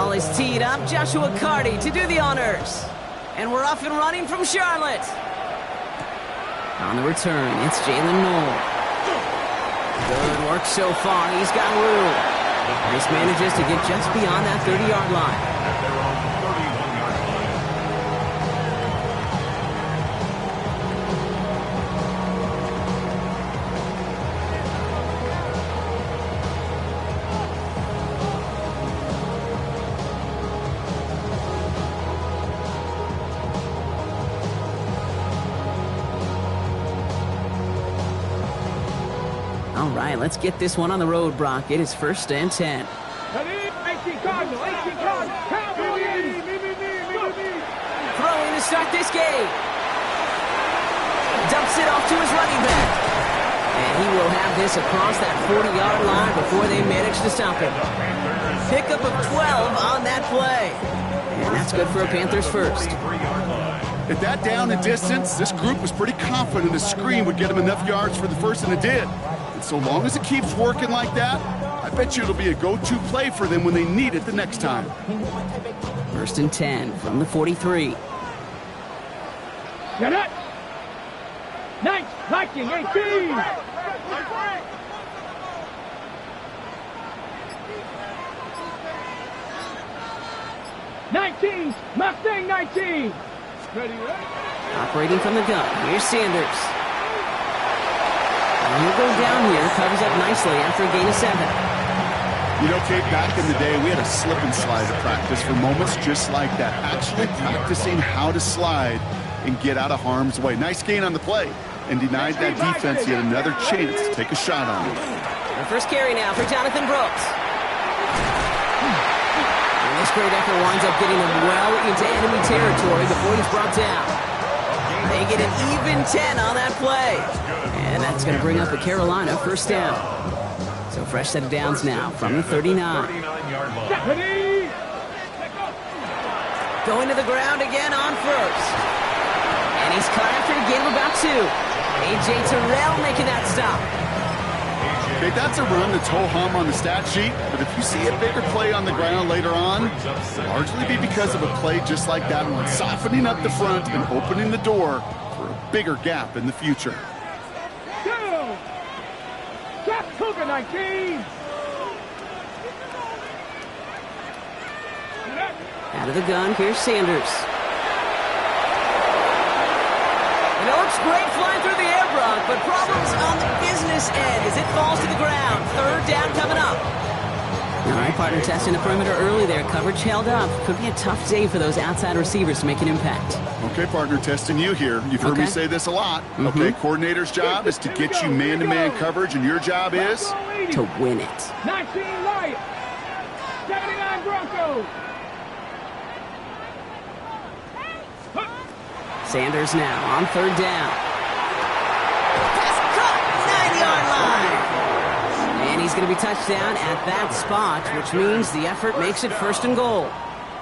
Ball is teed up. Joshua Carty to do the honors. And we're off and running from Charlotte. On the return, it's Jalen Knoll. Good work so far. He's got room. This manages to get just beyond that 30-yard line. All right, let's get this one on the road, Brock. It is 1st and 10. Throwing to start this game. Dumps it off to his running back. And he will have this across that 40-yard line before they manage to stop him. Pickup of 12 on that play. And that's good for a Panthers first. At that down and distance, this group was pretty confident the screen would get them enough yards for the first, and it did. And so long as it keeps working like that, I bet you it'll be a go-to play for them when they need it the next time. 1st and 10 from the 43. Get it! 19, 18! 19, Mustang 19! Operating from the gun, here's Sanders. And he'll go down here, covers up nicely after a gain of 7. You know, Kate, back in the day, we had a slip and slide at practice for moments just like that. Actually practicing how to slide and get out of harm's way. Nice gain on the play, and denied that defense yet another chance to take a shot on him. The first carry now for Jonathan Brooks. And this great effort winds up getting him well into enemy territory before he's brought down. They get an even 10 on that play. And that's going to bring up a Carolina 1st down. So fresh set of downs now from the 39. Going to the ground again on 1st. And he's caught after a gain of about 2. A.J. Terrell making that stop. Okay, that's a run that's ho-hum on the stat sheet, but if you see a bigger play on the ground later on, it'll largely be because of a play just like that one, softening up the front and opening the door for a bigger gap in the future. Cougar 19! Out of the gun, here's Sanders. And it looks great flying through the air, Brock, but problems on the business end as it falls to the ground. 3rd down coming up. All right, partner testing the perimeter early there. Coverage held up. Could be a tough day for those outside receivers to make an impact. Okay, partner, testing you here. You've heard me say this a lot. Okay, coordinator's job is to get you man-to-man coverage, and your job is? To win it. 19 Lions, 79 Broncos. Sanders now on 3rd down. Pass caught, 9-yard line. And he's going to be touched down at that spot, which means the effort makes it 1st and goal.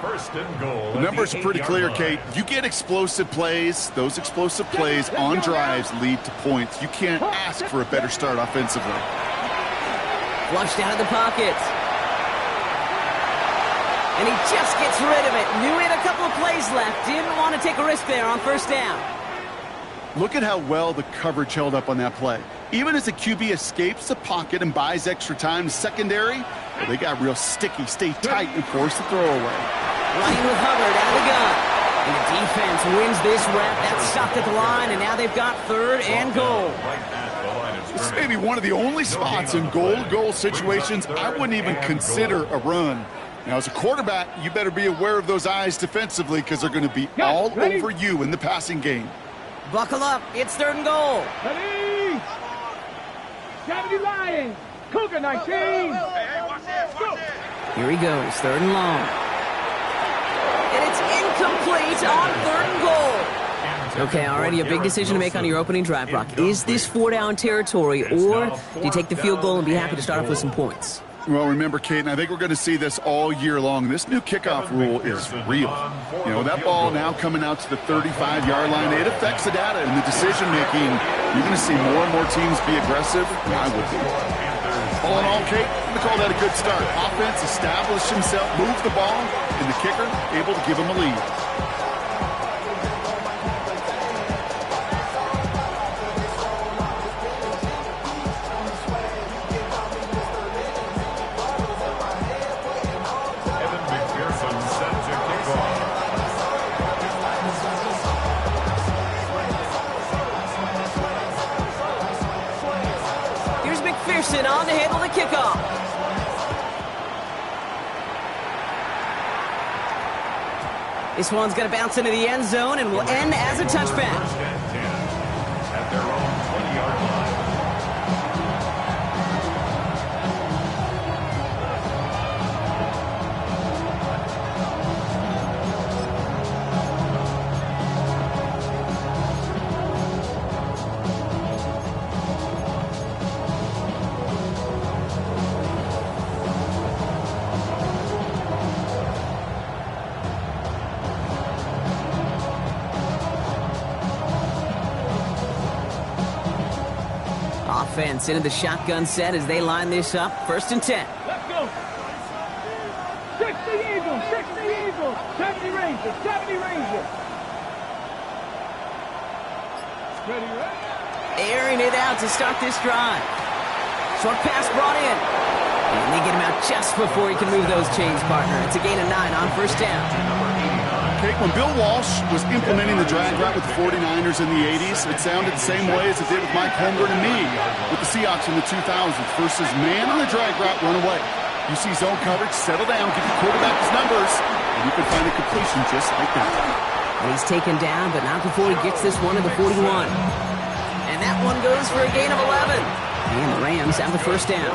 1st and goal. The numbers are pretty clear, Kate. You get explosive plays. Those explosive plays on drives lead to points. You can't ask for a better start offensively. Flushed out of the pocket. And he just gets rid of it. Knew he had a couple of plays left. Didn't want to take a risk there on 1st down. Look at how well the coverage held up on that play. Even as the QB escapes the pocket and buys extra time secondary, well, they got real sticky. Stay tight and force the throwaway. Running with Hubbard out of the gun. And the defense wins this rep. That's stopped at the line, and now they've got 3rd and goal. This may be one of the only spots in goal-to-goal situations I wouldn't even consider a run. Now, as a quarterback, you better be aware of those eyes defensively because they're going to be all over you in the passing game. Buckle up. It's 3rd and goal. Ready? 70 Lions, Cougar 19. Here he goes, 3rd and long. And it's incomplete on 3rd and goal. Okay, already a big decision to make on your opening drive, Brock. Is this 4-down territory, or do you take the field goal and be happy to start off with some points? Well, remember, Kate, and I think we're going to see this all year long. This new kickoff rule is real. You know, that ball now coming out to the 35-yard line, it affects the data and the decision-making. You're going to see more and more teams be aggressive. I would be. All in all, Kate, I'm going to call that a good start. Offense established himself, moved the ball, and the kicker able to give him a lead. On to handle the kickoff. This one's going to bounce into the end zone and will end as a touchback. First and 10 at their own 20-yard line. Offense into the shotgun set as they line this up. First and 10. Let's go. 60 Eagles, 60 Eagles, 70 Rangers, 70 Rangers. Ready, ready? Airing it out to start this drive. Short pass brought in. And they get him out just before he can move those chains, partner. It's a gain of 9 on first down. Kate, when Bill Walsh was implementing the drag route with the 49ers in the 80s, it sounded the same way as it did with Mike Holmgren and me with the Seahawks in the 2000s versus man on the drag route, run away. You see zone coverage, settle down, give the quarterback his numbers, and you can find a completion just like that. And he's taken down, but not before he gets this one to the 41. And that one goes for a gain of 11. And the Rams have the first down.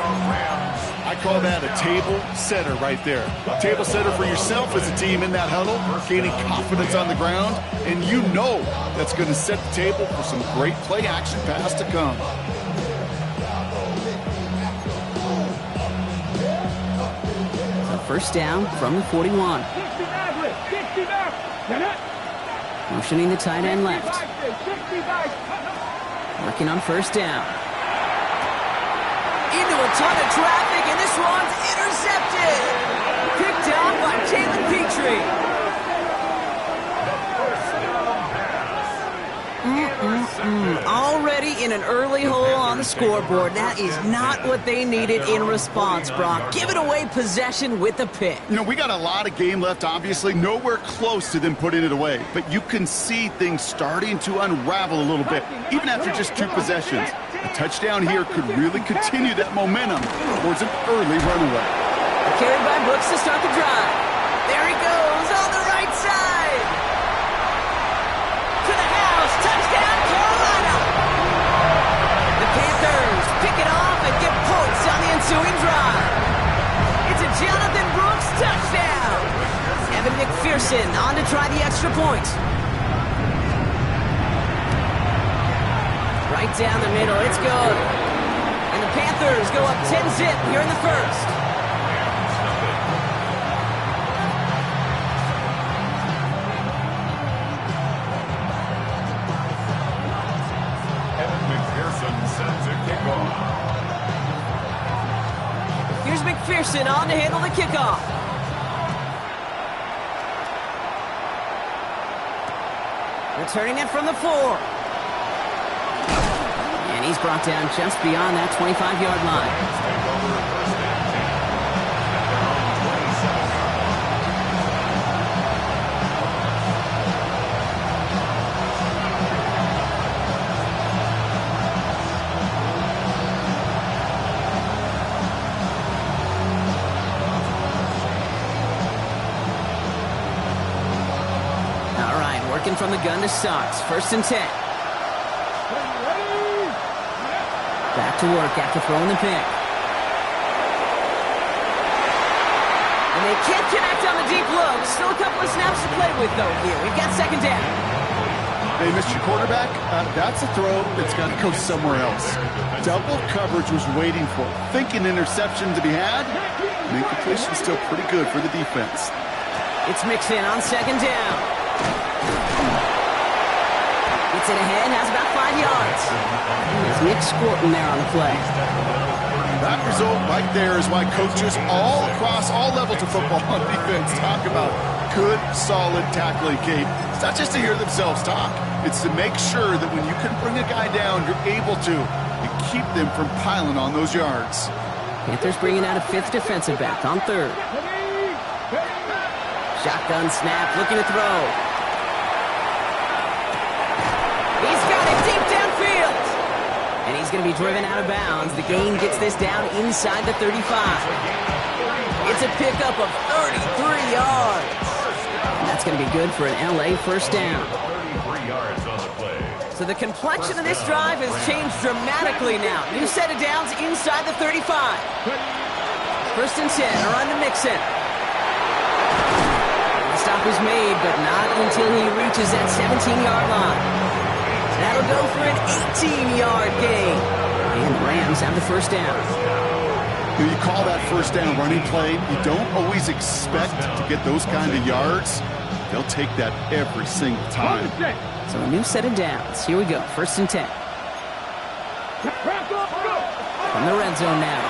I call that a table setter right there. Table setter for yourself as a team in that huddle, gaining confidence on the ground, and you know that's going to set the table for some great play action pass to come. So first down from the 41. 69. Motioning the tight end left. 65. Working on first down. Into a ton of traffic, and this one's intercepted. Picked out by Jalen Petrie. Already in an early hole on the scoreboard. That is not what they needed in response, Brock. Give it away possession with the pick. You know, we got a lot of game left, obviously. Nowhere close to them putting it away. But you can see things starting to unravel a little bit, even after just 2 possessions. A touchdown here could really continue that momentum towards an early runaway. Carried by Brooks to start the drive. There he goes on the right side. To the house. Touchdown, Carolina. The Panthers pick it off and get points on the ensuing drive. It's a Jonathan Brooks touchdown. Evan McPherson on to try the extra point. Right down the middle, it's good. And the Panthers go up 10-zip here in the first. Evan McPherson sends a kickoff. Here's McPherson on to handle the kickoff. Returning it from the 4. And he's brought down just beyond that 25-yard line. All right, working from the gun to start. First and 10. Back to work after throwing the pick. And they can't connect on the deep low. Still a couple of snaps to play with, though, here. We've got second down. Hey, Mr. Quarterback, that's a throw that's got to go somewhere else. Double coverage was waiting for it. Thinking interception to be had. And incompletion still pretty good for the defense. It's Mixon on second down. Gets it ahead, has about 5 yards. There's Nick Scorton there on the play. That result right there is why coaches all across all levels of football on defense talk about good, solid tackling, Kate. It's not just to hear themselves talk. It's to make sure that when you can bring a guy down, you're able to and keep them from piling on those yards. Panthers bringing out a fifth defensive back on third. Shotgun snap, looking to throw. He's got it deep downfield. And he's going to be driven out of bounds. The gain gets this down inside the 35. It's a pickup of 33 yards. And that's going to be good for an LA first down. 33 yards on the play. So the complexion of this drive has changed dramatically now. New set of downs inside the 35. First and 10, a run to Mixon. The stop is made, but not until he reaches that 17-yard line. That'll go for an 18-yard gain. And the Rams have the first down. You call that first down running play. You don't always expect to get those kind of yards. They'll take that every single time. So a new set of downs. Here we go. First and 10. From the red zone now.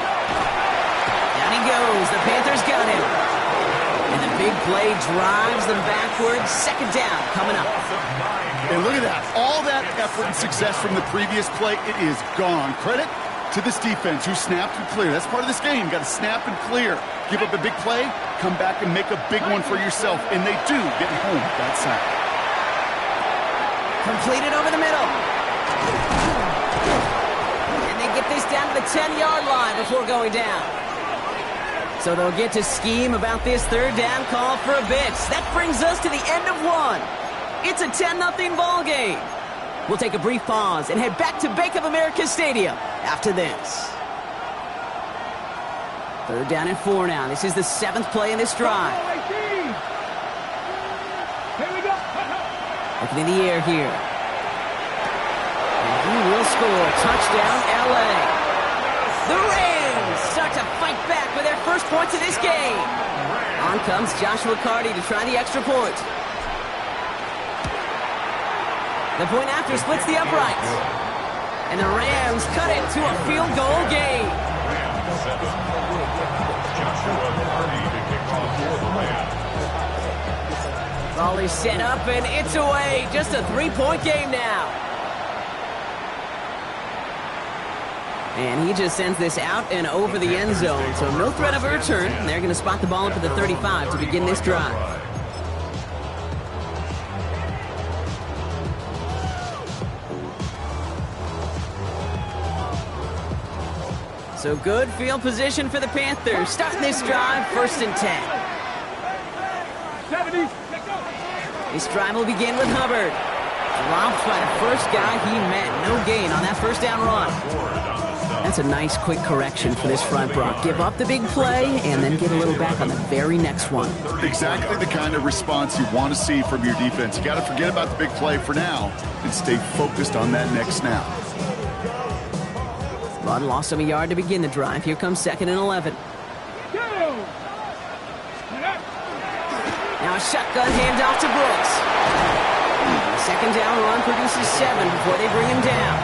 Down he goes. The Panthers got him. And the big play drives them backwards. Second down coming up. And look at that. All that effort and success from the previous play, it is gone. Credit to this defense who snapped and cleared. That's part of this game. Got to snap and clear. Give up a big play, come back and make a big one for yourself. And they do get home with that sack. Completed over the middle. And they get this down to the 10-yard line before going down. So they'll get to scheme about this third down call for a bit. That brings us to the end of one. It's a 10-0 ball game. We'll take a brief pause and head back to Bank of America Stadium after this. Third down and 4 now. This is the 7th play in this drive. Here we go. Looking in the air here. And he will score. Touchdown, LA. The Rams start to fight back with their first points of this game. On comes Joshua Carty to try the extra point. The point after splits the uprights. And the Rams cut it to a field goal game. Joshua Carty to kick off for the Rams. Ball is set up and it's away. Just a 3-point game now. And he just sends this out and over the end zone. So no threat of a return. They're going to spot the ball up at the 35 to begin this drive. So good field position for the Panthers. Starting this drive, first and 10. 70. This drive will begin with Hubbard. Dropped by the first guy he met. No gain on that first down run. That's a nice quick correction for this front, Brock. Give up the big play and then get a little back on the very next one. Exactly the kind of response you want to see from your defense. You got to forget about the big play for now and stay focused on that next snap. Bud lost him a yard to begin the drive. Here comes 2nd and 11. Now a shotgun handoff to Brooks. The second down run produces 7 before they bring him down.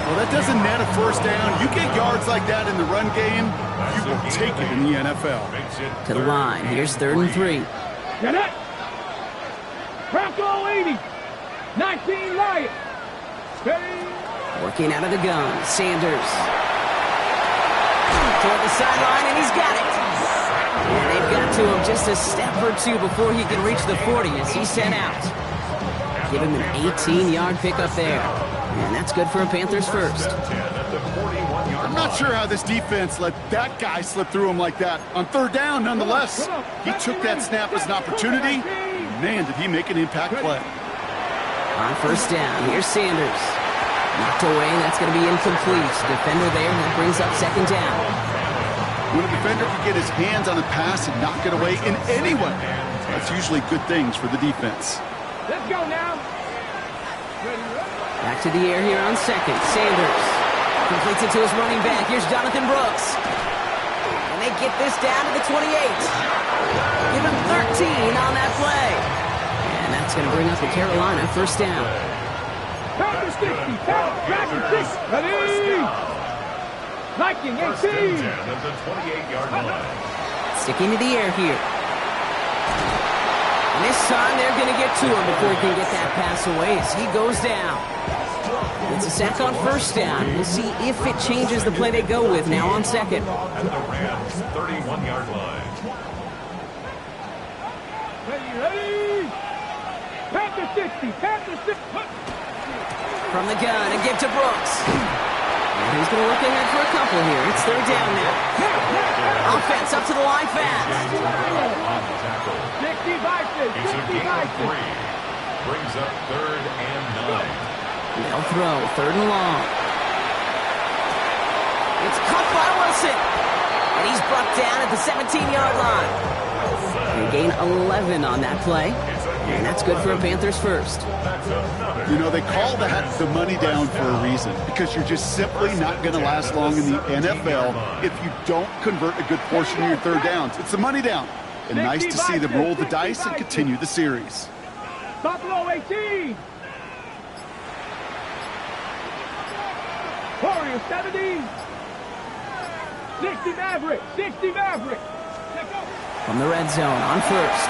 Well, that doesn't net a first down. You get yards like that in the run game, you will take it in the NFL. To the line. Here's 3rd and 3. Get it. Bronco 80. 19 Lions. Working out of the gun. Sanders. Toward the sideline, and he's got it. And they've got to him just a step or two before he can reach the 40 as he's sent out. Give him an 18-yard pickup there. And that's good for a Panthers first. I'm not sure how this defense let that guy slip through him like that. On 3rd down, nonetheless, he took that snap as an opportunity. Man, did he make an impact play. On first down, here's Sanders. Knocked away, and that's going to be incomplete. Defender there, and that brings up 2nd down. When a defender can get his hands on a pass and knock it away in any way, that's usually good things for the defense. Let's go now. Back to the air here on 2nd. Sanders completes it to his running back. Here's Jonathan Brooks. And they get this down to the 28. Give him 13 on that play. And that's going to bring up the Carolina first down. Packers 60. Packers 60. Ready. Viking, First and 18. 10 at the 28-yard line. Sticking to the air here. And this time they're going to get to him before he can get that pass away as he goes down. It's a sack on first down. We'll see if it changes the play they go with now on second. At the Rams' 31-yard line. Ready. Panther 60, Panther 60. From the gun, a give to Brooks. And he's going to look ahead for a couple here. It's third down now. Offense up to the line fast. On the tackle. 65, It's a gain of 3. Brings up 3rd and 9. They'll throw, third and long. It's caught by Wilson. And he's brought down at the 17-yard line. They gain 11 on that play. And that's good for a Panthers first. You know, they call that the money down for a reason, because you're just simply not going to last long in the NFL if you don't convert a good portion of your third downs. It's the money down. And nice to see them roll the dice and continue the series. Buffalo 18. Warriors 70. 60 Maverick. 60 Maverick. From the red zone on first.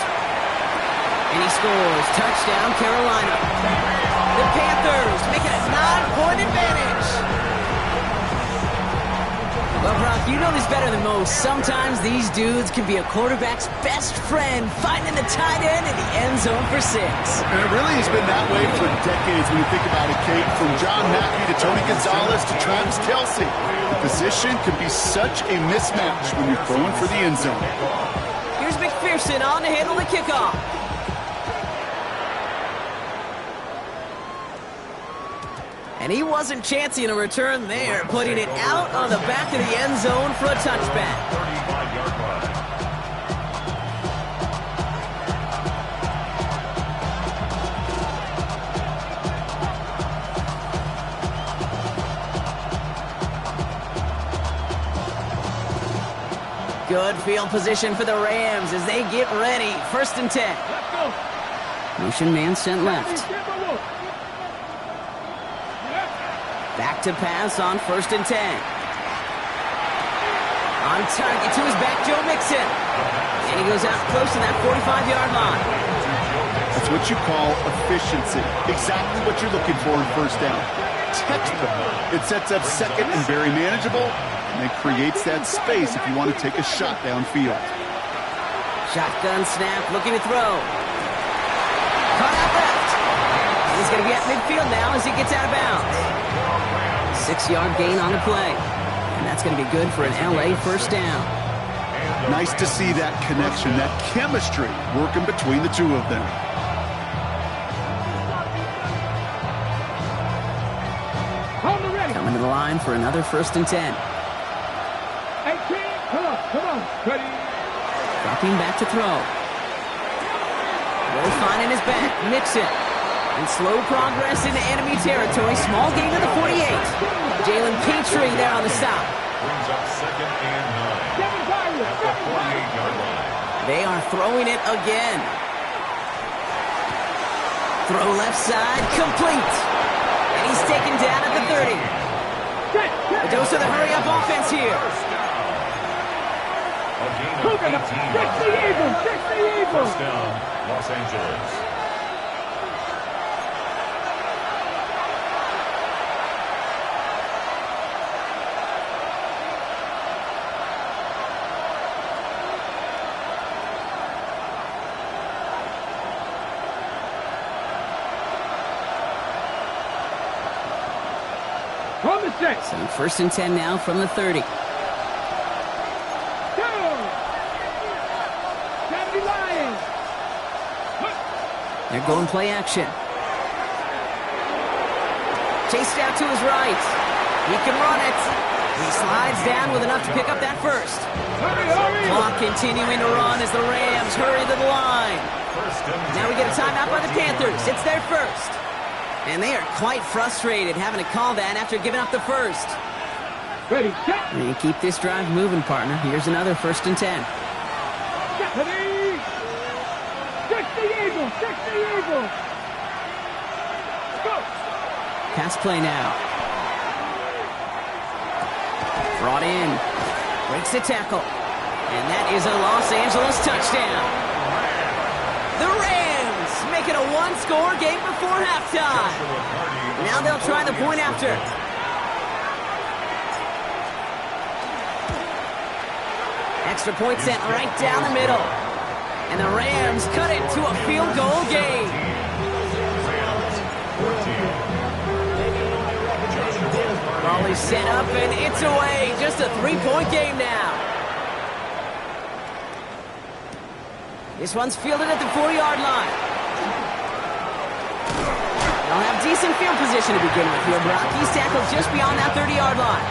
And he scores. Touchdown, Carolina. The Panthers make it a 9-point advantage. Well, Brock, you know this better than most. Sometimes these dudes can be a quarterback's best friend, finding the tight end in the end zone for 6. And it really has been that way for decades when you think about it, Kate. From John Mackey to Tony Gonzalez to Travis Kelce. The position can be such a mismatch when you're throwing for the end zone. Here's McPherson on to handle the kickoff. And he wasn't chancing a return there, putting it out on the back of the end zone for a touchback. 35-yard line. Good field position for the Rams as they get ready. First and 10. Let's go. Motion man sent left. Back to pass on first and 10. On target to his back, Joe Mixon. And he goes out close to that 45-yard line. That's what you call efficiency. Exactly what you're looking for in first down. Textbook. It sets up second and very manageable, and it creates that space if you want to take a shot downfield. Shotgun snap, looking to throw. Caught out left. He's going to be at midfield now as he gets out of bounds. 6-yard gain on the play. And that's going to be good for an LA first down. Nice to see that connection, that chemistry working between the two of them. Coming to the line for another first and 10. 18. Come on. Ready. Dropping back to throw. Will finding his back. Mixon. And slow progress into enemy territory. Small gain to the 48. Jalen Petrie there on the stop. Brings up 2nd and 9. At the 48-yard line. They are throwing it again. Throw left side, complete. And he's taken down at the 30. A dose of the hurry-up offense here. A gain of 18 yards. 60 Eagles. First down, Los Angeles. From the 6. So first and 10 now from the 30. 70 Lions. They're going play action. Chased out to his right. He can run it. He slides down with enough to pick up that first. Hurry. Clock continuing to run as the Rams hurry to the line. Now we get a timeout by the Panthers. It's their first. And they are quite frustrated having to call that after giving up the first. Ready, set. And keep this drive moving, partner. Here's another first and 10. Ready. 60 Eagles. Go. Pass play now. Brought in. Breaks the tackle. And that is a Los Angeles touchdown. The Rams make it a one-score game before halftime. Now they'll try the point after. Extra point sent right down the middle. And the Rams cut it to a field goal game. Ball is set up and it's away. Just a three-point game now. This one's fielded at the 4-yard line. They'll have decent field position to begin with here, Brock. He's tackled just beyond that 30-yard line.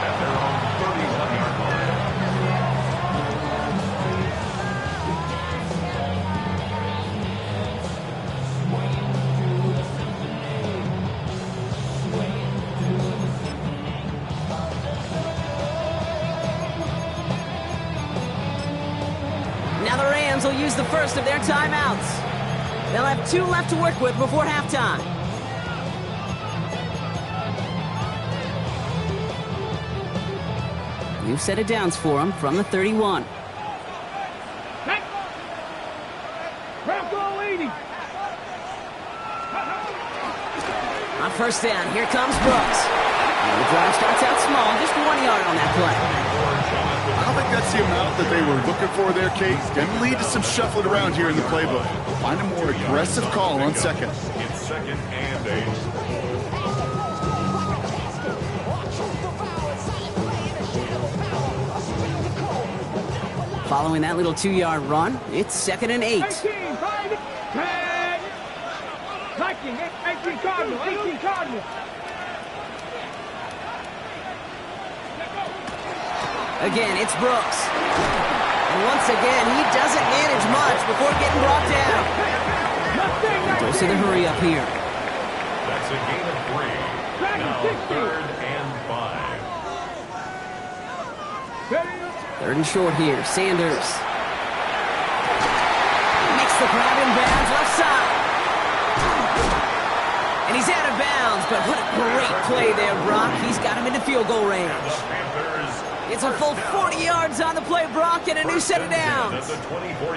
Now the Rams will use the first of their timeouts. They'll have 2 left to work with before halftime. New set of downs for them from the 31. On first down, here comes Brooks. And the drive starts out small, just 1 yard on that play. I don't think that's the amount that they were looking for there, Kate. Can lead to some shuffling around here in the playbook. Find a more aggressive call on second. It's 2nd and 8. Following that little 2-yard run, it's 2nd and 8. 18 Cardinals, 18 Cardinals. Again, it's Brooks. And once again, he doesn't manage much before getting brought down. Goes to the hurry up here. That's a gain of 3. Now 3rd and 5. 3rd and short here. Sanders. Makes the grab in bounds left side. And he's out of bounds, but what a great play there, Brock. He's got him into field goal range. It's a full 40 yards on the play, Brock, and a new set of downs.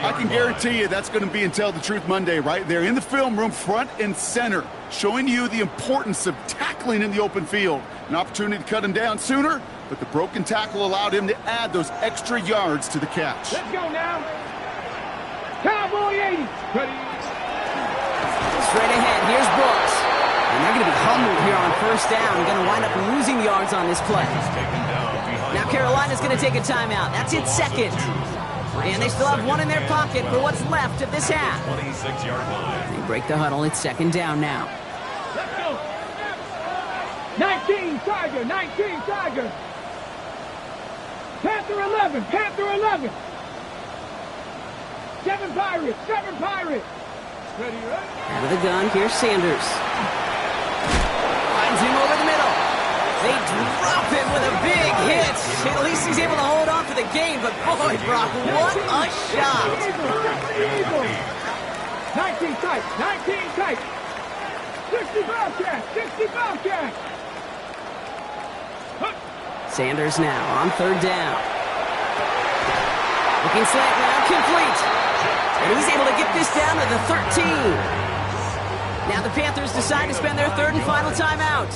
I can guarantee you that's going to be in Tell the Truth Monday right there in the film room, front and center, showing you the importance of tackling in the open field. An opportunity to cut him down sooner, but the broken tackle allowed him to add those extra yards to the catch. Let's go now. Cowboy 80. Straight ahead, here's Brooks. And they're going to be humbled here on first down. Going to wind up losing yards on this play. Now Carolina's going to take a timeout. That's its 2nd. And they still have 1 in their pocket for what's left of this half. 26-yard line. They break the huddle. It's 2nd down now. Let's go. 19 Tiger, 19 Tiger. Panther 11, Panther 11. 7 Pirates, 7 Pirates. Ready, right? Out of the gun, here's Sanders. Finds him over the middle. They drop him with a big hit. At least he's able to hold on for the game, but boy, Brock, what a shot. 19 tight, 19 tight. 60 Bobcat, 60 Bobcat. Sanders now on 3rd down. Looking slant now, complete. And he's able to get this down to the 13. Now the Panthers decide to spend their 3rd and final timeout.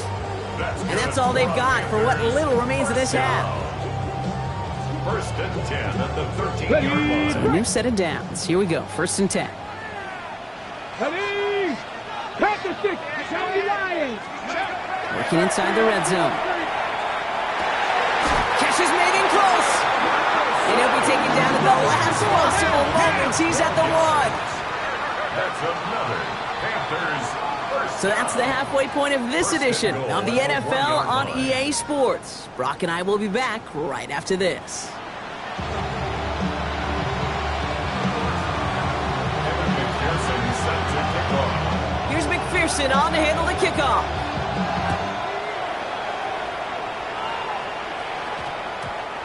And that's all they've got for what little remains of this half. 1st and 10 at the 13-yard line. So a new set of downs. Here we go, 1st and 10. Ready. Panther 6, County Lions. Working inside the red zone. Catch is made in close. And he'll be taken down at the last possible moments. He's at the 1. That's another Panthers first. So that's the halfway point of this edition of the NFL on EA Sports. Brock and I will be back right after this. Here's McPherson on to handle the kickoff.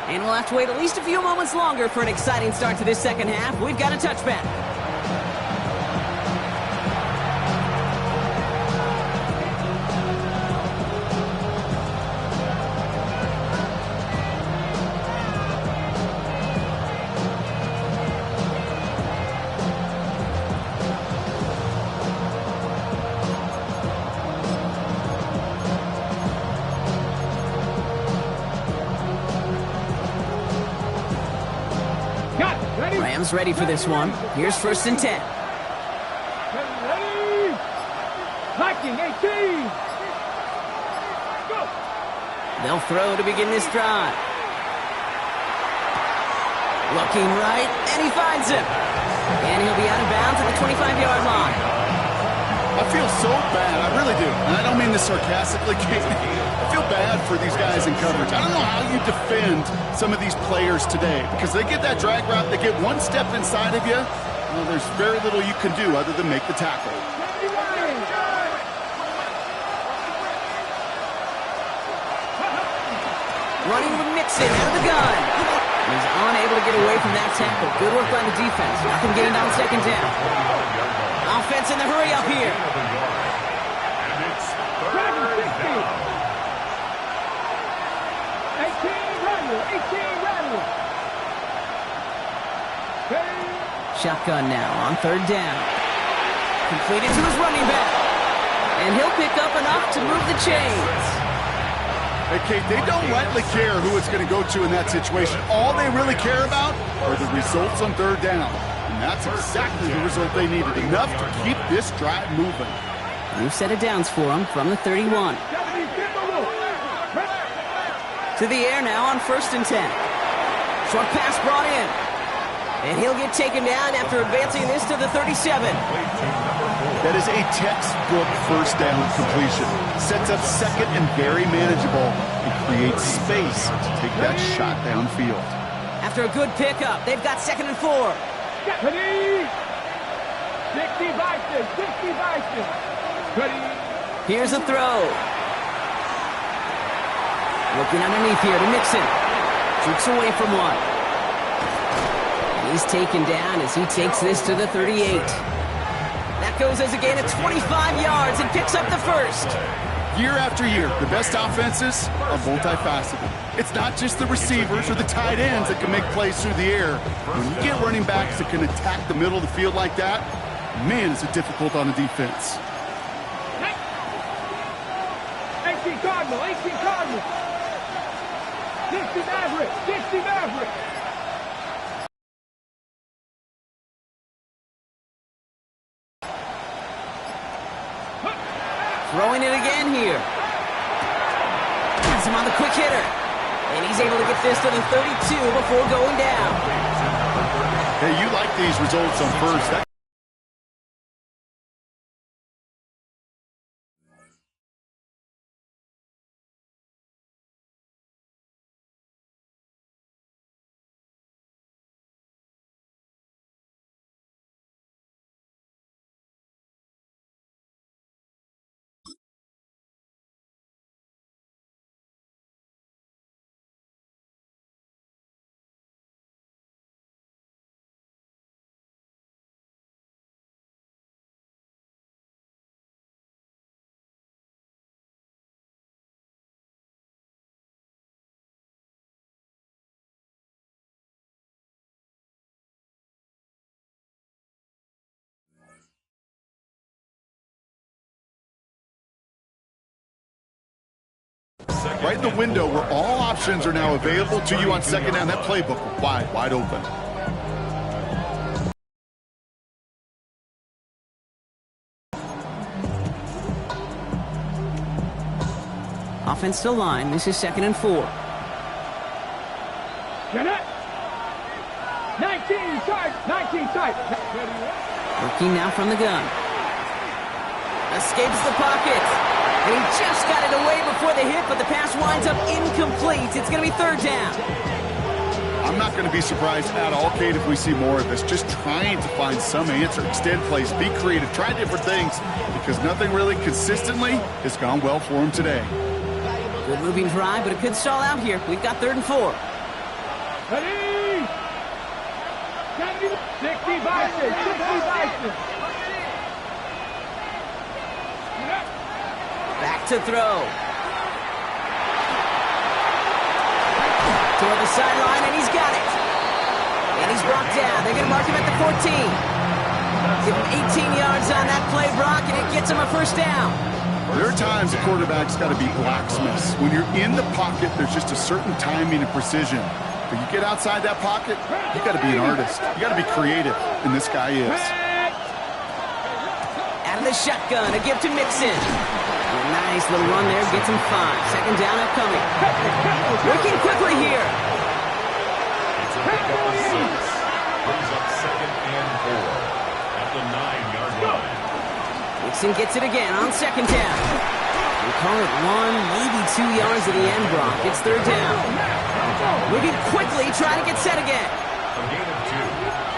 And we'll have to wait at least a few moments longer for an exciting start to this second half. We've got a touchback. Rams ready for this one. Here's 1st and 10. Ready. Hacking 18. Go. They'll throw to begin this drive. Looking right, and he finds him. And he'll be out of bounds at the 25-yard line. I feel so bad, I really do. And I don't mean this sarcastically, Kate. I feel bad for these guys in coverage. I don't know how you defend some of these players today because they get that drag route, they get one step inside of you. Well, there's very little you can do other than make the tackle. Running with Mixon out of the gun. He's unable to get away from that tackle. Good work by the defense. Nothing gained on 2nd down. Offense in the hurry up here. And it's 18 runner. Shotgun now on 3rd down. Completed to his running back. And he'll pick up enough to move the chains. Hey, Kate, they don't rightly care who it's going to go to in that situation. All they really care about are the results on 3rd down. And that's exactly the result they needed. Enough to keep this drive moving. New set of downs for him from the 31. To the air now on 1st and 10. Short pass brought in. And he'll get taken down after advancing this to the 37. That is a textbook 1st down completion. Sets up 2nd and very manageable and creates space to take that shot downfield. After a good pickup, they've got 2nd and 4. 60 Bison. Ready. Here's a throw. Looking underneath here to Mixon. Jukes away from one. He's taken down as he takes this to the 38. That goes as a gain of 25 yards and picks up the 1st. Year after year, the best offenses are multifaceted. It's not just the receivers or the tight ends that can make plays through the air. When you get running backs that can attack the middle of the field like that, man, is it difficult on the defense. 18 Cardinal. 60 Maverick. Throwing it again here. Has him on the quick hitter. And he's able to get this to the 32 before going down. Hey, you like these results on 1st. Right in the window where all options are now available to you on 2nd down. That playbook wide open. Offense to line. This is 2nd and 4. Get it. 19 tight. Working now from the gun. Escapes the pocket. And he just got it away before the hit, but the pass winds up incomplete. It's going to be 3rd down. I'm not going to be surprised at all, Kate, if we see more of this. Just trying to find some answer, extend plays, be creative, try different things, because nothing really consistently has gone well for him today. Good moving drive, but it could stall out here. We've got 3rd and 4. Ready. 60 Bison. Back to throw. Toward the sideline, and he's got it. And he's brought down. They're going to mark him at the 14. Give him 18 yards on that play, Brock, and it gets him a 1st down. There are times a quarterback's got to be blacksmiths. When you're in the pocket, there's just a certain timing and precision. But you get outside that pocket, you got to be an artist. You got to be creative, and this guy is. Out of the shotgun, a give to Mixon. A nice little run there, gets him 5. Second down upcoming. Working quickly here. It's a pickup of 6. Brings up 2nd and 4 at the 9-yard line. Mixon gets it again on 2nd down. We call it 1, maybe 2 yards to the end, Brock. It's 3rd down. Moving quickly, trying to get set again. A gain of 2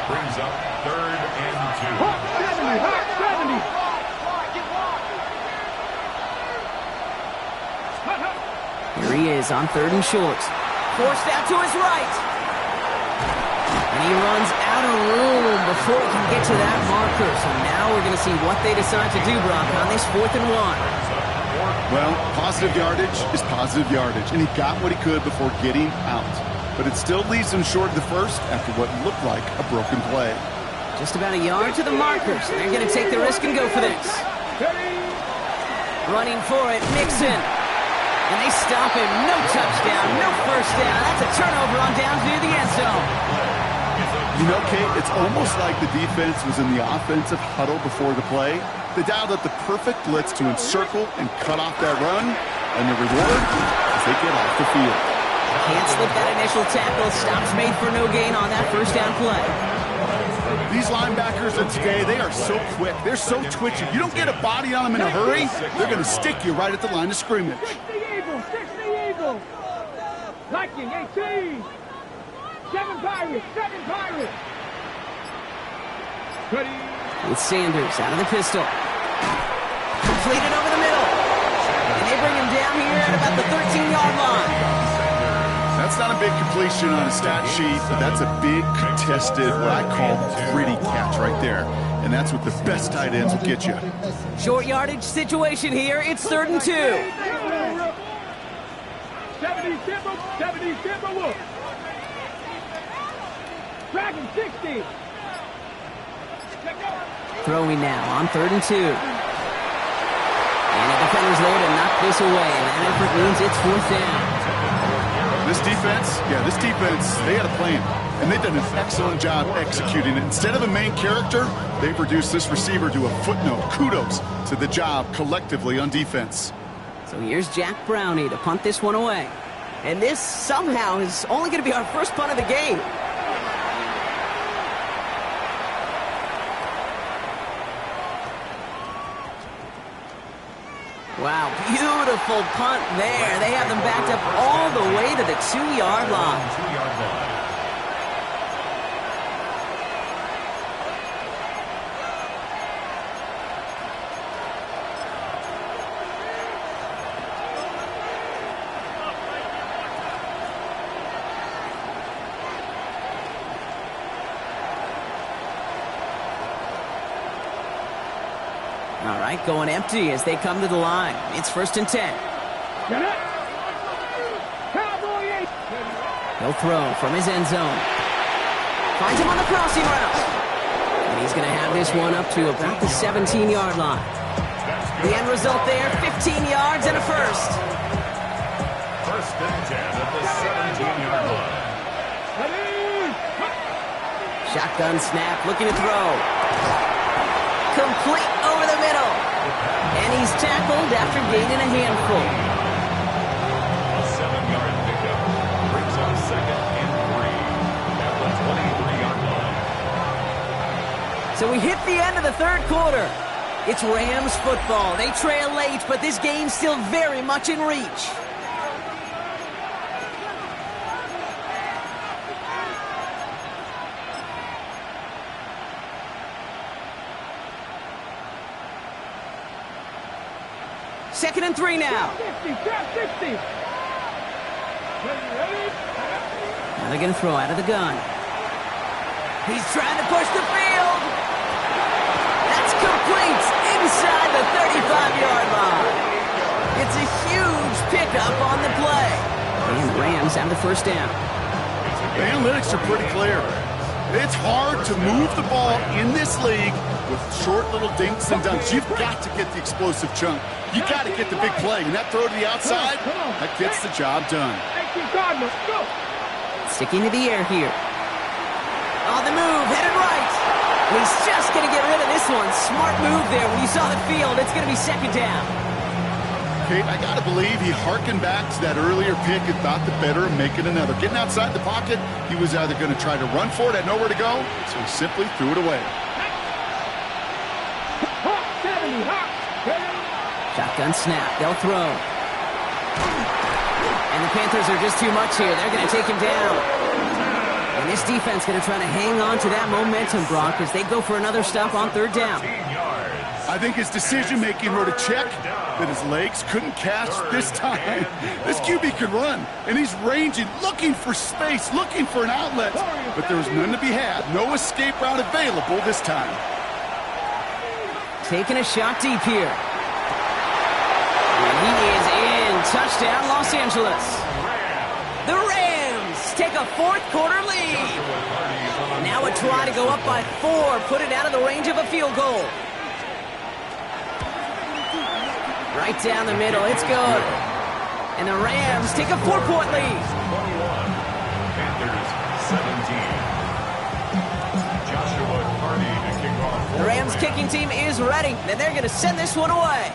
brings up 3rd and 2. 70. Here he is on 3rd and short. Forced out to his right. And he runs out of room before he can get to that marker. So now we're going to see what they decide to do, Brock, on this 4th and 1. Well, positive yardage is positive yardage, and he got what he could before getting out. But it still leaves him short of the first after what looked like a broken play. Just about a yard to the marker, so they're going to take the risk and go for this. Running for it, Mixon. And they stop him. No touchdown, no first down. That's a turnover on downs near the end zone. You know, Kate, it's almost like the defense was in the offensive huddle before the play. They dialed up the perfect blitz to encircle and cut off that run. And the reward is they get off the field. Can't slip that initial tackle. Stops made for no gain on that first down play. These linebackers of today, they are so quick. They're so twitchy. You don't get a body on them in a hurry, they're going to stick you right at the line of scrimmage. 60 Eagles. Liking 18. 7 Pirates. Ready. With Sanders out of the pistol. Completed over the middle. And they bring him down here at about the 13-yard line. That's not a big completion on a stat sheet, but that's a big contested, what I call gritty catch right there. And that's what the best tight ends will get you. Short yardage situation here. It's 3rd and 2. 70 Timberwolves. Dragon 60. Throwing now on 3rd and 2. And the defender's there to knock this away. And that effort means it's 4th down. This defense, they had a plan. And they've done an excellent job executing it. Instead of a main character, they've reduced this receiver to a footnote. Kudos to the job collectively on defense. So here's Jack Brownie to punt this one away. And this somehow is only going to be our first punt of the game. Wow, beautiful punt there. They have them backed up all the way to the 2-yard line. 2-yard line. All right, going empty as they come to the line. It's 1st and 10. He'll throw from his end zone. Finds him on the crossing route. And he's going to have this one up to about the 17-yard line. The end result there, 15 yards and a first. 1st and 10 at the 17-yard line. Shotgun snap, looking to throw. Complete over the middle. And he's tackled after gaining a handful. A 7-yard pickup brings up 2nd and 3 at the 23-yard line. So we hit the end of the 3rd quarter. It's Rams football. They trail late, but this game's still very much in reach. Second and 3 now. 60. Now they're going to throw out of the gun. He's trying to push the field. That's complete inside the 35-yard line. It's a huge pickup on the play. And the Rams have the first down. The analytics are pretty clear. It's hard to move the ball in this league with short little dinks and dunks. You've got to get the explosive chunk. You got to get the big play. And that throw to the outside, that gets the job done. Sticking to the air here. On the move, headed right. He's just going to get rid of this one. Smart move there. When you saw the field, it's going to be second down. Kate, I got to believe he hearkened back to that earlier pick and thought the better of making another. Getting outside the pocket, he was either going to try to run for it, had nowhere to go, so he simply threw it away. Shotgun snap. They'll throw. And the Panthers are just too much here. They're going to take him down. And this defense going to try to hang on to that momentum, Brock, as they go for another stop on third down. I think his decision-making wrote a check that his legs couldn't catch this time. This QB could run, and he's ranging, looking for space, looking for an outlet. But there was none to be had. No escape route available this time. Taking a shot deep here. And he is in. Touchdown, Los Angeles. The Rams take a fourth-quarter lead. Now a try to go up by 4, put it out of the range of a field goal. Right down the middle, it's good. And the Rams take a 4-point lead. 21, Panthers 17. Joshua Carney to kick off. The Rams kicking team is ready, and they're going to send this one away.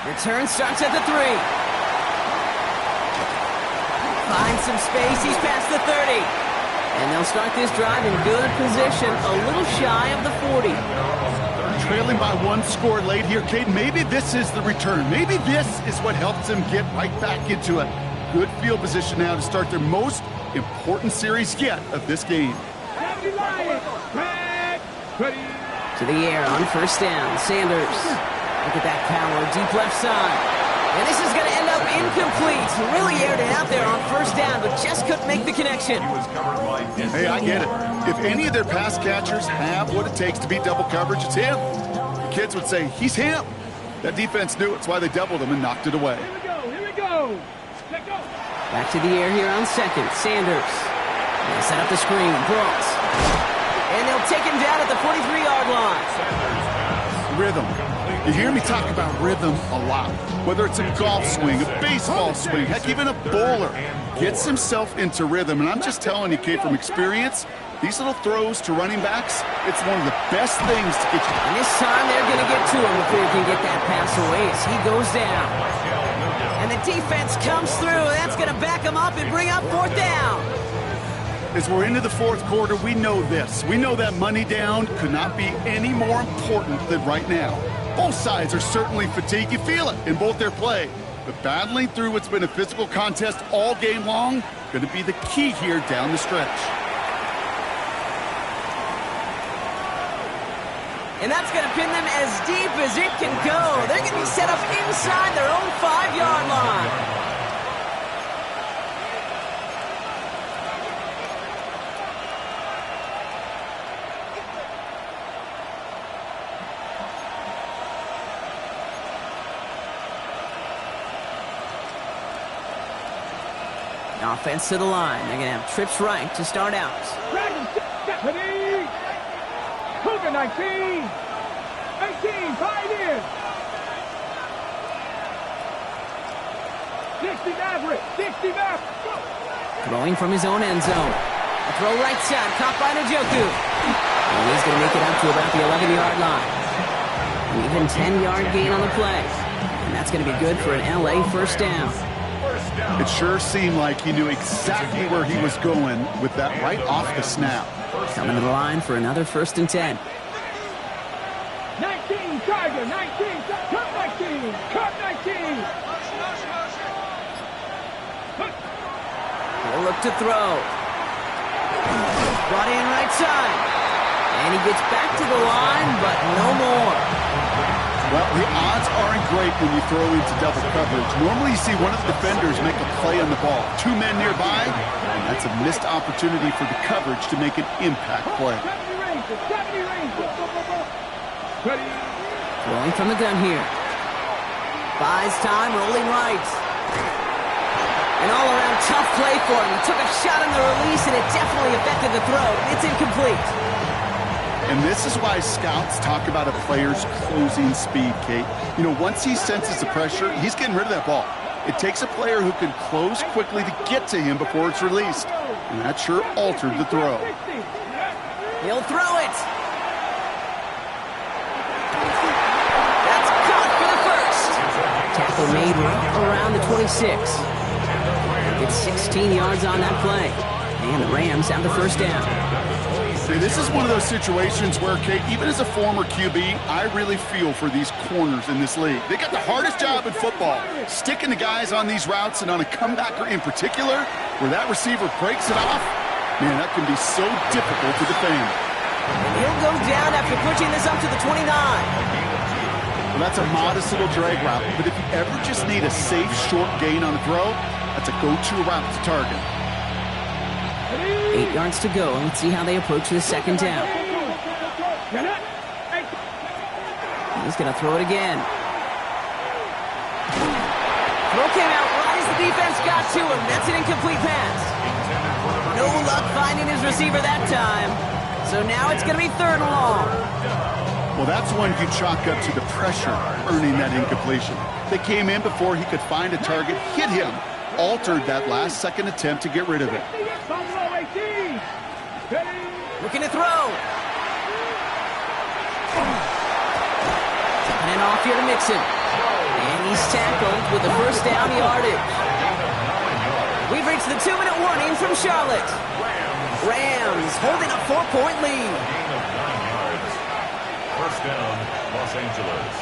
Return starts at the 3. Finds some space, he's past the 30. And they'll start this drive in good position, a little shy of the 40. Trailing by 1 score late here, Kate. Maybe this is the return. Maybe this is what helps them get right back into it. Good field position now to start their most important series yet of this game. To the air on first down, Sanders. Look at that power, deep left side. And this is going to end up incomplete. Really aired it out there on first down, but just couldn't make the connection. Hey, I get it. If any of their pass catchers have what it takes to beat double coverage, it's him. The kids would say, he's him. That defense knew it. That's why they doubled him and knocked it away. Here we go, here we go. Let go. Back to the air here on second, Sanders. They set up the screen, Brooks. And they'll take him down at the 43-yard line. Rhythm. You hear me talk about rhythm a lot. Whether it's a golf swing, a baseball swing, heck, even a bowler gets himself into rhythm. And I'm just telling you, Kate, from experience, these little throws to running backs, it's one of the best things to get you. And this time they're going to get to him before he can get that pass away as he goes down. And the defense comes through. That's going to back him up and bring up fourth down. As we're into the fourth quarter, we know this. We know that money down could not be any more important than right now. Both sides are certainly fatigued. You feel it in both their play. But battling through what's been a physical contest all game long, going to be the key here down the stretch. And that's going to pin them as deep as it can go. They're going to be set up inside their own 5-yard line. Offense to the line. They're going to have trips right to start out. Cougar 19. 18, 5 in. 60 Maverick, 60 Maverick. Throwing from his own end zone. A throw right side, caught by Njoku. And he's going to make it up to about the 11-yard line. An even 10-yard gain on the play. And that's going to be good for an LA first down. It sure seemed like he knew exactly where he was going with that right off the snap. Coming to the line for another 1st and 10. 19, Tiger, 19, cut 19, cut 19. He'll look to throw. Brought in right side. And he gets back to the line, but no more. Well, the odds aren't great when you throw into double coverage. Normally you see one of the defenders make a play on the ball. 2 men nearby, and that's a missed opportunity for the coverage to make an impact play. Throwing from the gun here. Buys time, rolling right. An all-around tough play for him. He took a shot on the release, and it definitely affected the throw. It's incomplete. And this is why scouts talk about a player's closing speed, Kate. You know, once he senses the pressure, he's getting rid of that ball. It takes a player who can close quickly to get to him before it's released. And that sure altered the throw. He'll throw it. That's caught for the first. Tackle made right around the 26. It's 16 yards on that play. And the Rams have the first down. This is one of those situations where, Kate, even as a former QB, I really feel for these corners in this league. They got the hardest job in football, sticking the guys on these routes and on a comebacker in particular, where that receiver breaks it off. Man, that can be so difficult to defend. And he'll go down after pushing this up to the 29. Well, that's a modest little drag route, but if you ever just need a safe, short gain on a throw, that's a go-to route to target. 8 yards to go. Let's see how they approach the second down. He's going to throw it again. Throw came out right as the defense got to him. That's an incomplete pass. No luck finding his receiver that time. So now it's going to be 3rd and long. Well, that's one you chalk up to the pressure earning that incompletion. They came in before he could find a target, hit him, altered that last-second attempt to get rid of it. Looking to throw. Taking it off here to Mixon. And he's tackled with the first down yardage. We've reached the 2-minute warning from Charlotte. Rams holding a 4-point lead. Gain of 9 yards. First down, Los Angeles.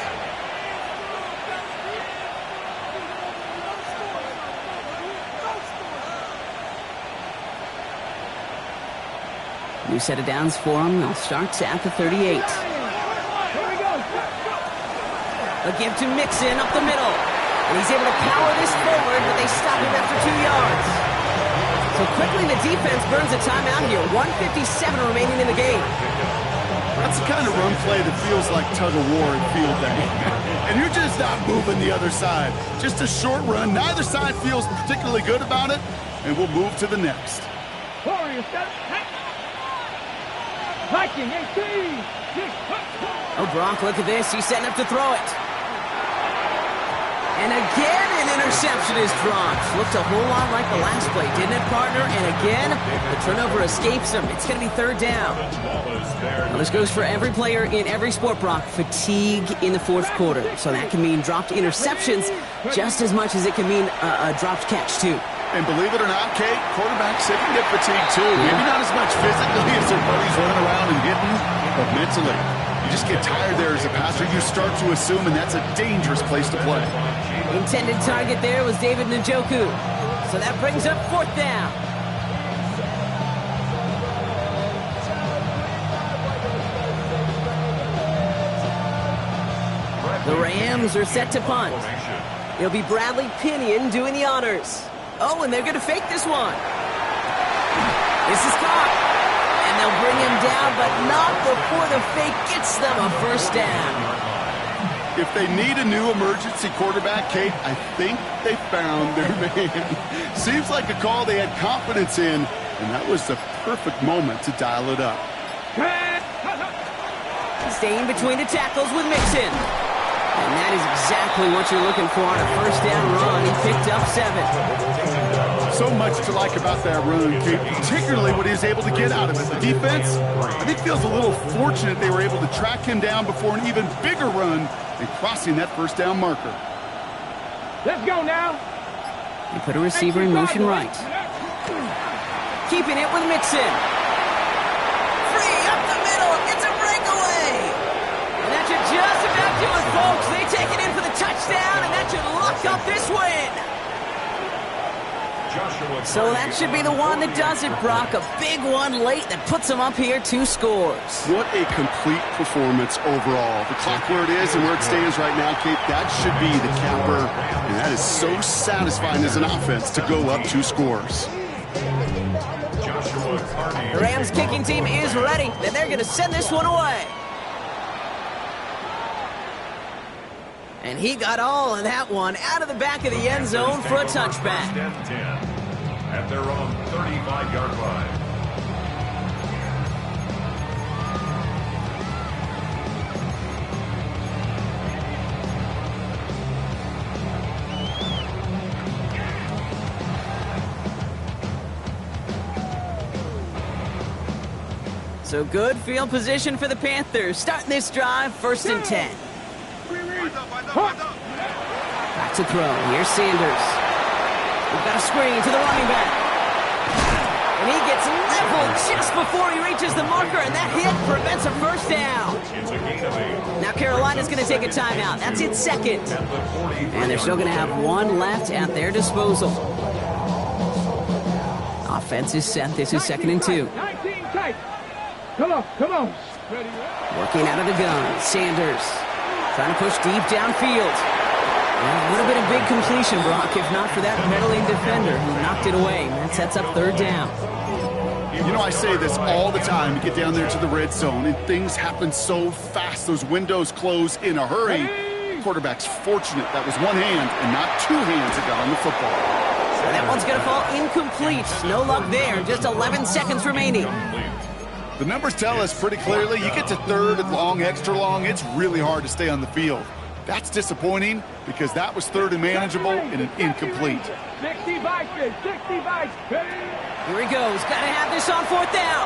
New set of downs for him. They'll start at the 38. A give to Mixon up the middle. And he's able to power this forward, but they stop him after 2 yards. So quickly the defense burns a timeout here. 1:57 remaining in the game. That's the kind of run play that feels like tug-of-war in field day. And you're just not moving the other side. Just a short run. Neither side feels particularly good about it. And we'll move to the next. Oh, Brock, look at this. He's setting up to throw it. And again, an interception is dropped. Looked a whole lot like the last play, didn't it, partner? And again, the turnover escapes him. It's going to be 3rd down. Now, this goes for every player in every sport, Brock. Fatigue in the 4th quarter. So that can mean dropped interceptions just as much as it can mean a dropped catch, too. And believe it or not, Kate, quarterbacks, they can get fatigued, too. Maybe not as much physically as their buddies running around and hitting, but mentally. You just get tired there as a passer. You start to assume, and that's a dangerous place to play. Intended target there was David Njoku. So that brings up 4th down. The Rams are set to punt. It'll be Bradley Pinion doing the honors. Oh, and they're going to fake this one. This is caught. And they'll bring him down, but not before the fake gets them a first down. If they need a new emergency quarterback, Kate, I think they found their man. Seems like a call they had confidence in, and that was the perfect moment to dial it up. Staying between the tackles with Mixon. And that is exactly what you're looking for on a first down run. He picked up 7. So much to like about that run, Kate, particularly what he was able to get out of it. The defense, I think, feels a little fortunate they were able to track him down before an even bigger run and crossing that first down marker. Let's go now. They put a receiver in motion right. Keeping it with Mixon. Free up the middle. It's a breakaway. And that should just about do it, folks. They take it in for the touchdown, and that should lock up this win. So that should be the one that does it, Brock. A big one late that puts them up here 2 scores. What a complete performance overall. The clock where it is and where it stands right now, Kate, that should be the capper. And that is so satisfying as an offense to go up 2 scores. The Rams kicking team is ready, and they're going to send this one away. And he got all of that one out of the back of the end zone for a touchback. At their own 35-yard line. So good field position for the Panthers. Starting this drive, 1st and 10. Back to throw. Here's Sanders. We've got a screen to the running back. And he gets leveled just before he reaches the marker, and that hit prevents a 1st down. It's a gain of 8. Now Carolina's going to take a timeout. That's its 2nd. And they're still going to have 1 left at their disposal. Offense is set. This is 2nd and 2. 19 tight. Come on. Working out of the gun. Sanders trying to push deep downfield. Well, would have been a big completion, Brock, if not for that meddling defender who knocked it away. That sets up 3rd down. You know, I say this all the time. You get down there to the red zone, and things happen so fast. Those windows close in a hurry. Quarterback's fortunate that was one hand and not 2 hands that got on the football. So that one's going to fall incomplete. No luck there. Just 11 seconds remaining. The numbers tell us pretty clearly, you get to 3rd and long, extra long, it's really hard to stay on the field. That's disappointing because that was 3rd and manageable and an incomplete. 60 bikes. Here he goes. Got to have this on 4th down.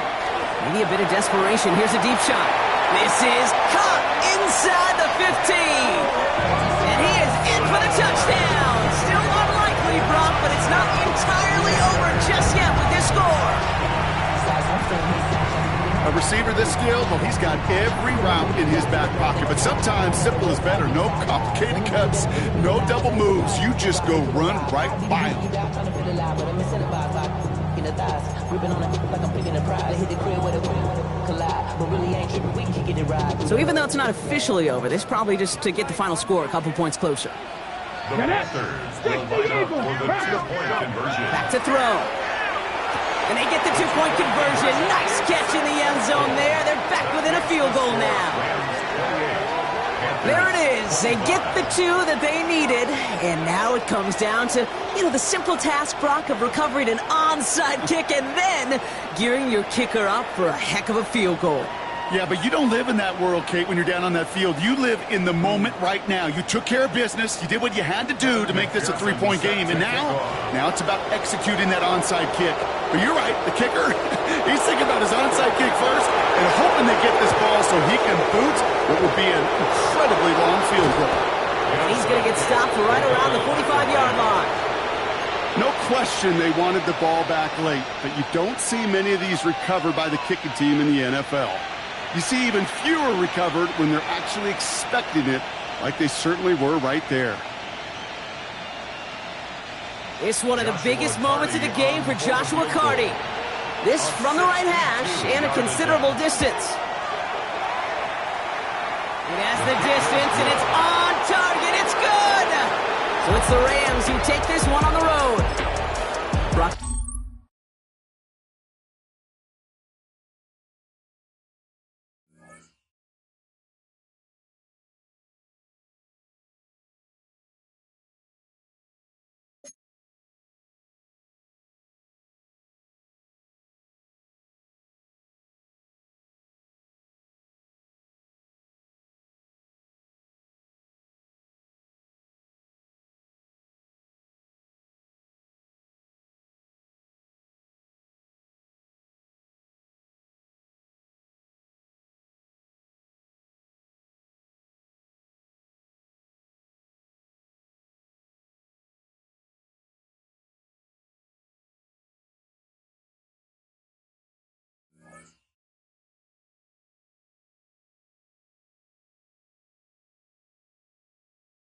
Maybe a bit of desperation. Here's a deep shot. This is caught inside the 15. And he is in for the touchdown. Still unlikely, Brock, but it's not entirely over just yet with this score. A receiver this skilled, well, he's got every route in his back pocket. But sometimes simple is better. No complicated cuts, no double moves. You just go run right by him. So even though it's not officially over, this is probably just to get the final score a couple points closer. The Panthers will line up for the 2-point conversion. Back to throw. And they get the 2-point conversion. Nice catch in the end zone there. They're back within a field goal now. There it is. They get the 2 that they needed. And now it comes down to, the simple task, Brock, of recovering an onside kick and then gearing your kicker up for a heck of a field goal. Yeah, but you don't live in that world, Kate, when you're down on that field. You live in the moment right now. You took care of business. You did what you had to do to make this a 3-point game. And now it's about executing that onside kick. But you're right, the kicker, he's thinking about his onside kick first and hoping they get this ball so he can boot what will be an incredibly long field goal. And he's going to get stopped right around the 45-yard line. No question they wanted the ball back late, but you don't see many of these recovered by the kicking team in the NFL. You see even fewer recovered when they're actually expecting it, like they certainly were right there. It's one of the biggest moments of the game for Joshua Carty. This from the right hash and a considerable distance. It has the distance, and it's on target. It's good! So it's the Rams who take this one on the road.